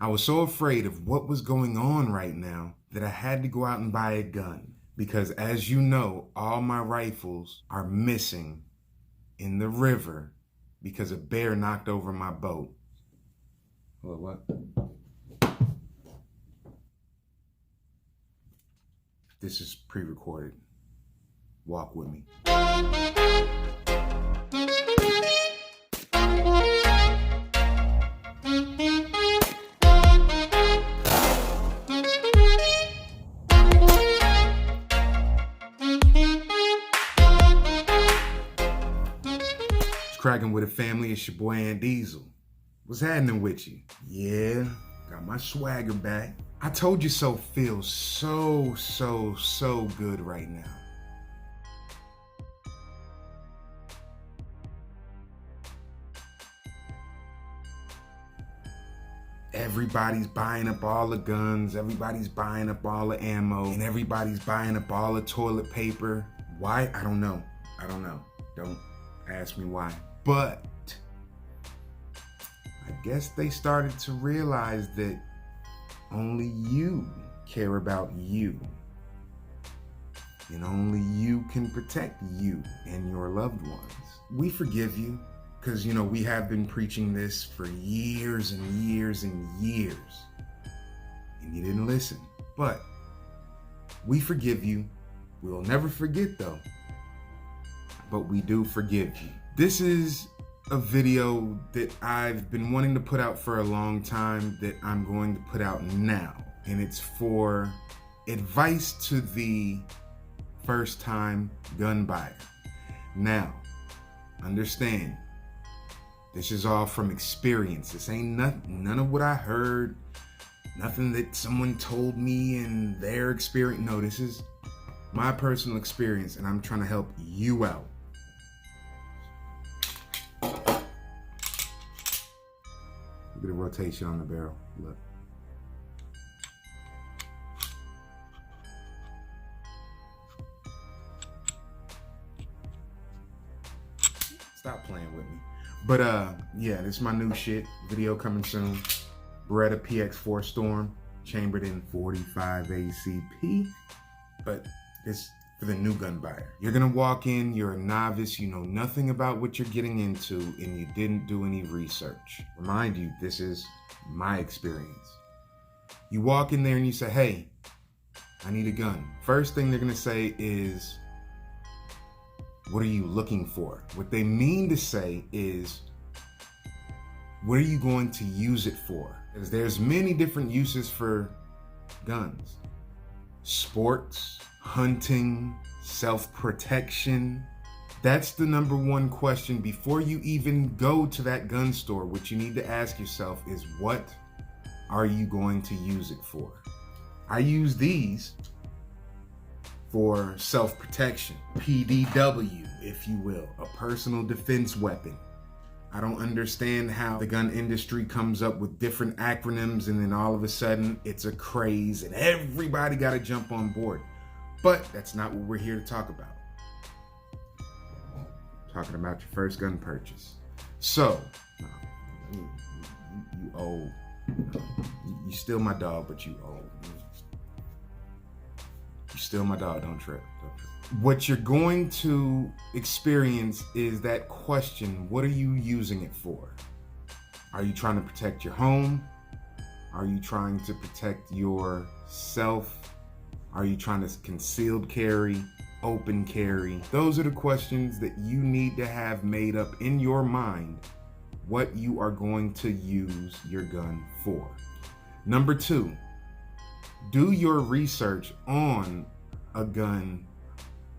I was so afraid of what was going on right now that I had to go out and buy a gun. Because as you know, all my rifles are missing in the river because a bear knocked over my boat. What? This is pre-recorded. Walk with me. Cracking with a family, it's your boy Aunt Diesel. What's happening with you? Yeah, got my swagger back. I told you so feels so good right now. Everybody's buying up all the guns, everybody's buying up all the ammo, and everybody's buying up all the toilet paper. Why? I don't know. Don't ask me why. But I guess they started to realize that only you care about you. And only you can protect you and your loved ones. We forgive you because, we have been preaching this for years and years and years. And you didn't listen. But we forgive you. We'll never forget though. But we do forgive you. This is a video that I've been wanting to put out for a long time that I'm going to put out now. And it's for advice to the first-time gun buyer. Now, understand, this is all from experience. This ain't none of what I heard, nothing that someone told me in their experience. No, this is my personal experience, and I'm trying to help you out. Look at the rotation on the barrel. Look. Stop playing with me. But yeah, this is my new shit. Video coming soon. Beretta PX4 Storm, chambered in 45 ACP. But this for the new gun buyer. You're gonna walk in, you're a novice, you know nothing about what you're getting into, and you didn't do any research. Remind you, this is my experience. You walk in there and you say, hey, I need a gun. First thing they're gonna say is, what are you looking for? What they mean to say is, what are you going to use it for? Because there's many different uses for guns. Sports, hunting, self-protection. That's the number one question before you even go to that gun store. What you need to ask yourself is, what are you going to use it for? I use these for self-protection, PDW, if you will, a personal defense weapon. I don't understand how the gun industry comes up with different acronyms and then all of a sudden it's a craze and everybody got to jump on board. But that's not what we're here to talk about. Talking about your first gun purchase. So, you old. You still my dog, but you old. You still my dog, don't trip. What you're going to experience is that question, what are you using it for? Are you trying to protect your home? Are you trying to protect yourself? Are you trying to concealed carry, open carry? Those are the questions that you need to have made up in your mind what you are going to use your gun for. Number two, do your research on a gun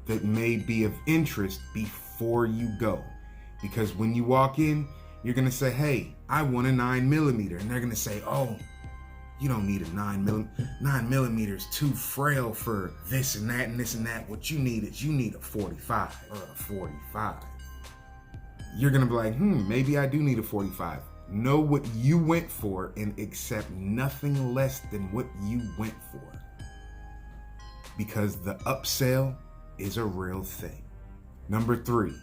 that may be of interest before you go. Because when you walk in, you're gonna say, hey, I want a 9mm. And they're gonna say, oh, you don't need a 9mm. 9mm is too frail for this and that and this and that. What you need is a 45 or a 45. You're gonna be like, maybe I do need a 45. Know what you went for and accept nothing less than what you went for. Because the upsell is a real thing. Number three,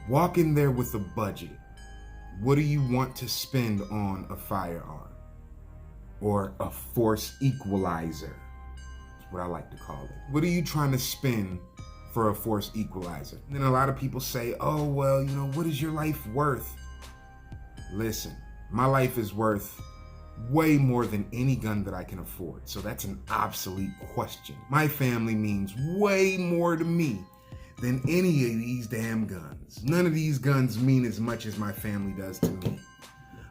walk in there with a budget. What do you want to spend on a firearm? or a force equalizer. That's what I like to call it. What are you trying to spend for a force equalizer? And then a lot of people say, oh, well, what is your life worth? Listen, my life is worth way more than any gun that I can afford. So that's an obsolete question. My family means way more to me than any of these damn guns. None of these guns mean as much as my family does to me.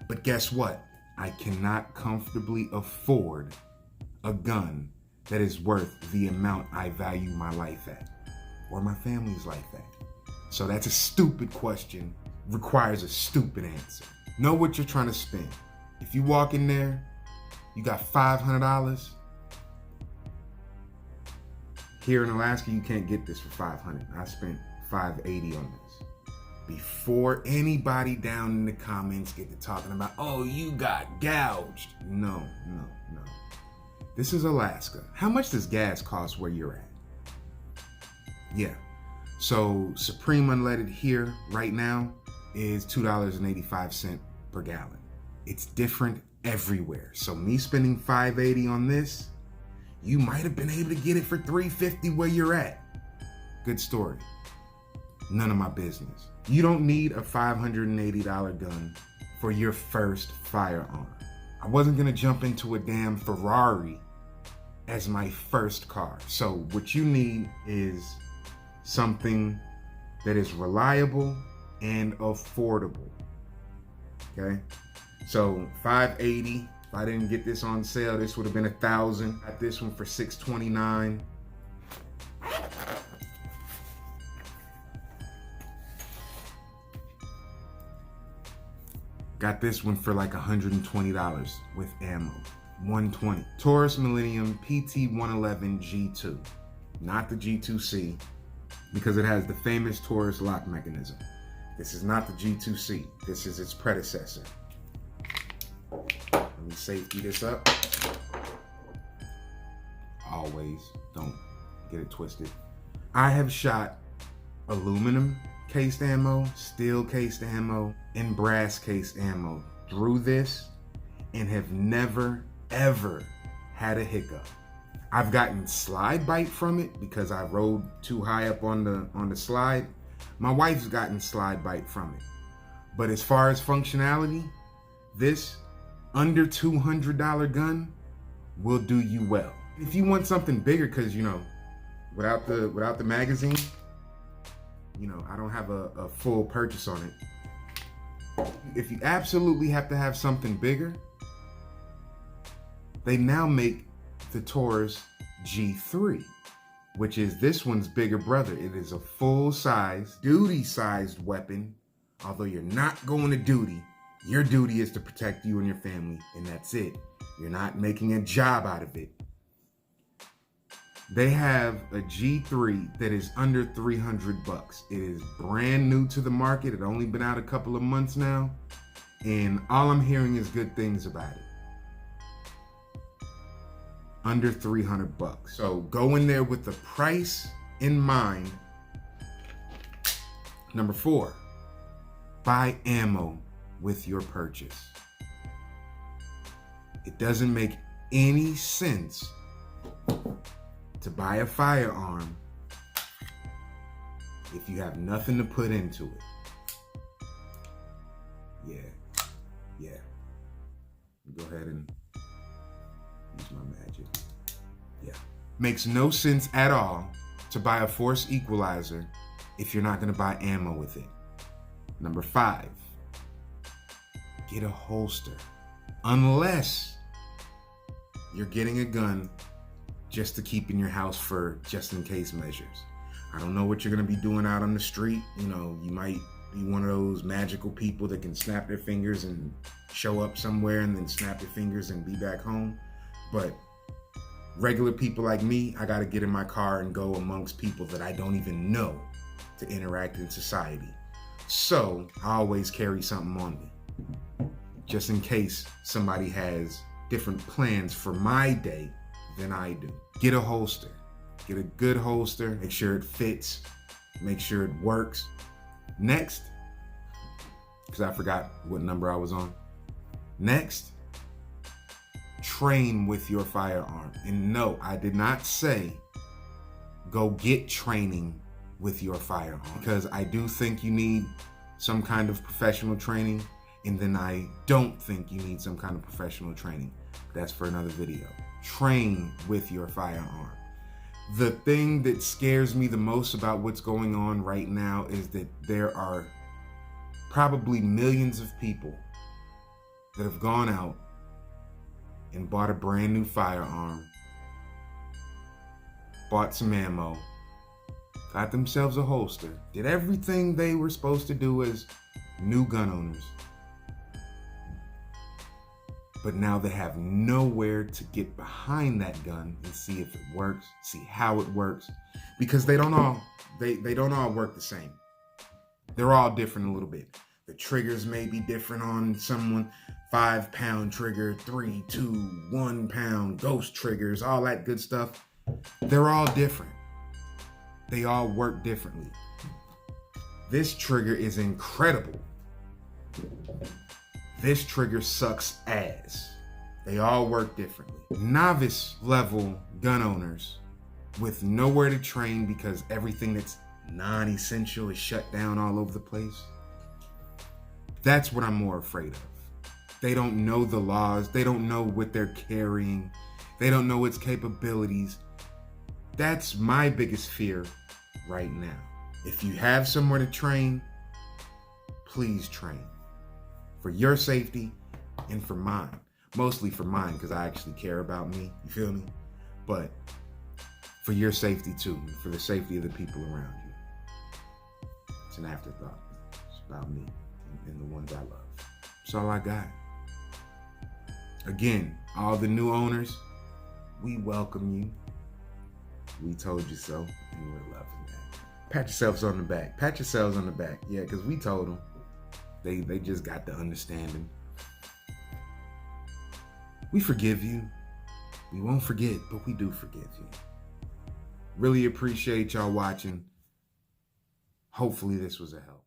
But guess what? I cannot comfortably afford a gun that is worth the amount I value my life at, or my family's life at. So that's a stupid question, requires a stupid answer. Know what you're trying to spend. If you walk in there, you got $500. Here in Alaska, you can't get this for $500. I spent $580 on this. Before anybody down in the comments get to talking about, oh, you got gouged. No. This is Alaska. How much does gas cost where you're at? Yeah. So Supreme Unleaded here right now is $2.85 per gallon. It's different everywhere. So me spending $580 on this, you might have been able to get it for $350 where you're at. Good story. None of my business. You don't need a $580 gun for your first firearm. I wasn't gonna jump into a damn Ferrari as my first car. So what you need is something that is reliable and affordable, okay? So $580, if I didn't get this on sale, this would have been $1,000. Got this one for $629. Got this one for like $120 with ammo. $120. Taurus Millennium PT-111 G2. Not the G2C, because it has the famous Taurus lock mechanism. This is not the G2C. This is its predecessor. Let me safety this up. Always, don't get it twisted. I have shot aluminum cased ammo, steel cased ammo, and brass cased ammo through this and have never, ever had a hiccup. I've gotten slide bite from it because I rode too high up on the slide. My wife's gotten slide bite from it. But as far as functionality, this under $200 gun will do you well. If you want something bigger, because without the magazine, I don't have a full purchase on it. If you absolutely have to have something bigger, they now make the Taurus G3, which is this one's bigger brother. It is a full-size, duty-sized weapon. Although you're not going to duty, your duty is to protect you and your family, and that's it. You're not making a job out of it. They have a G3 that is under $300. It is brand new to the market. It only been out a couple of months now, and all I'm hearing is good things about it. Under $300. So go in there with the price in mind. Number 4, buy ammo with your purchase. It doesn't make any sense to buy a firearm if you have nothing to put into it. Yeah. Go ahead and use my magic. Yeah. Makes no sense at all to buy a force equalizer if you're not gonna buy ammo with it. Number 5, get a holster. Unless you're getting a gun just to keep in your house for just in case measures. I don't know what you're gonna be doing out on the street. You might be one of those magical people that can snap their fingers and show up somewhere and then snap their fingers and be back home. But regular people like me, I gotta get in my car and go amongst people that I don't even know to interact in society. So I always carry something on me, just in case somebody has different plans for my day than I do. Get a holster. Get a good holster. Make sure it fits. Make sure it works. Next, because I forgot what number I was on. Next, train with your firearm. And no, I did not say go get training with your firearm, because I do think you need some kind of professional training, and then I don't think you need some kind of professional training. That's for another video. Train with your firearm. The thing that scares me the most about what's going on right now is that there are probably millions of people that have gone out and bought a brand new firearm, bought some ammo, got themselves a holster, did everything they were supposed to do as new gun owners. But now they have nowhere to get behind that gun and see if it works, see how it works, because they don't all work the same. They're all different a little bit. The triggers may be different on someone. 5-pound trigger, 3, 2, 1 pound, ghost triggers, all that good stuff. They're all different. They all work differently. This trigger is incredible. This trigger sucks ass. They all work differently. Novice level gun owners with nowhere to train because everything that's non-essential is shut down all over the place. That's what I'm more afraid of. They don't know the laws. They don't know what they're carrying. They don't know its capabilities. That's my biggest fear right now. If you have somewhere to train, please train. For your safety and for mine. Mostly for mine, because I actually care about me, you feel me? But for your safety too, and for the safety of the people around you. It's an afterthought. It's about me and the ones I love. That's all I got. Again, all the new owners, we welcome you. We told you so, and we're loving that. Pat yourselves on the back. Pat yourselves on the back. Yeah, because we told them. They just got the understanding. We forgive you. We won't forget, but we do forgive you. Really appreciate y'all watching. Hopefully this was a help.